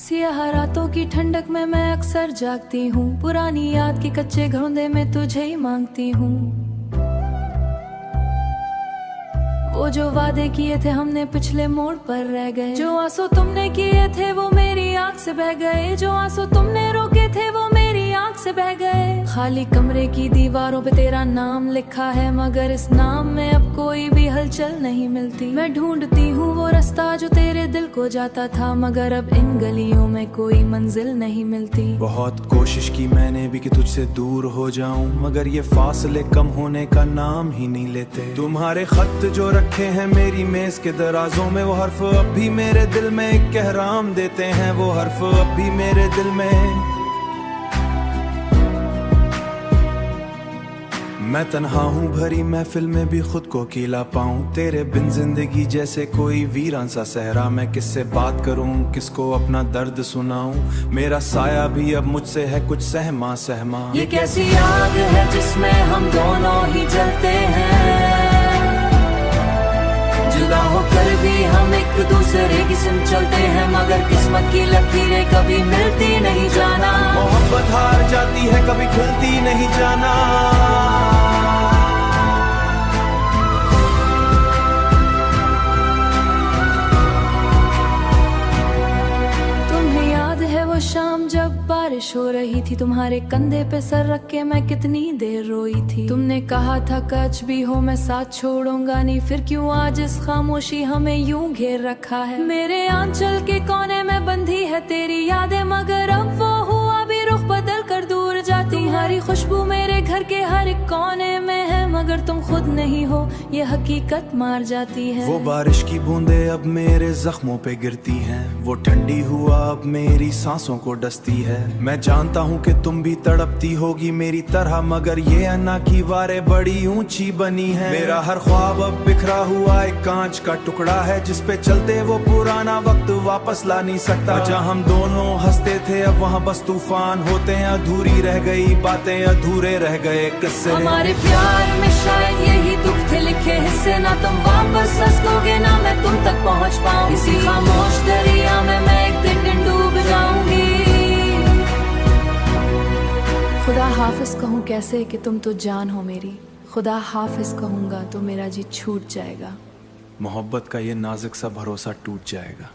सियाह रातों की ठंडक में मैं अक्सर जागती हूँ, पुरानी याद के कच्चे घरोंदे में तुझे ही मांगती हूँ। वो जो वादे किए थे हमने पिछले मोड़ पर रह गए, जो आंसू तुमने किए थे वो मेरी आंख से बह गए, जो आंसू तुमने रोके थे वो मेरी आंख से बह गए। खाली कमरे की दीवारों पे तेरा नाम लिखा है, मगर इस नाम में अब कोई भी हलचल नहीं मिलती। मैं ढूंढती हूँ वो रास्ता जो तेरे दिल को जाता था, मगर अब इन गलियों में कोई मंजिल नहीं मिलती। बहुत कोशिश की मैंने भी कि तुझसे दूर हो जाऊं, मगर ये फासले कम होने का नाम ही नहीं लेते। तुम्हारे खत जो रखे हैं मेरी मेज के दराजों में, वो हर्फ अब भी मेरे दिल में एक कहराम देते हैं, वो हर्फ अब भी मेरे दिल में। मैं तन्हा हूँ भरी महफिल में भी खुद को अकेला पाऊं, तेरे बिन जिंदगी जैसे कोई वीरान सा सहरा। मैं किससे बात करूं, किसको अपना दर्द सुनाऊं, मेरा साया भी अब मुझसे है कुछ सहमा सहमा। ये कैसी आग है जिसमें हम दोनों ही जलते हैं, जुदा होकर भी हम एक दूसरे की सुन चलते हैं, मगर किस्मत की लकीरें कभी मिलती नहीं जाना। मोहब्बत हार जाती है कभी खिलती नहीं जाना। शाम जब बारिश हो रही थी, तुम्हारे कंधे पे सर रख के मैं कितनी देर रोई थी। तुमने कहा था कच भी हो मैं साथ छोड़ूंगा नहीं, फिर क्यों आज इस खामोशी हमें यूं घेर रखा है। मेरे आंचल के कोने में बंधी है तेरी यादें, मगर अब वो हुआ भी रुख बदल कर दूर जाती। तुम्हारी खुशबू मेरे घर के हर एक कोने में है, मगर तुम खुद नहीं हो ये हकीकत मार जाती है। वो बारिश की बूंदें अब मेरे जख्मों पे गिरती हैं, वो ठंडी हुआ अब मेरी सांसों को डसती है। मैं जानता हूँ कि तुम भी तड़पती होगी मेरी तरह, मगर ये अन्ना की वारें बड़ी ऊंची बनी है। मेरा हर ख्वाब अब बिखरा हुआ एक कांच का टुकड़ा है, जिसपे चलते वो पुराना वक्त वापस ला नहीं सकता। जहाँ हम दोनों हंसते थे अब वहाँ बस तूफान होते हैं, अधूरी रह गई बातें, अधूरे रह गए किस्से। हमारे प्यार में शायद यही दुख थे लिखे हिस्से, ना तुम वापस हंसोगे ना मैं तुम तक पहुँच पाऊँ। इसी खामोश दरिया में मैं एक दिन डूब जाऊंगी। खुदा हाफिज कहूँ कैसे कि तुम तो जान हो मेरी, खुदा हाफिज कहूँगा तो मेरा जी छूट जाएगा। मोहब्बत का ये नाजुक सा भरोसा टूट जाएगा।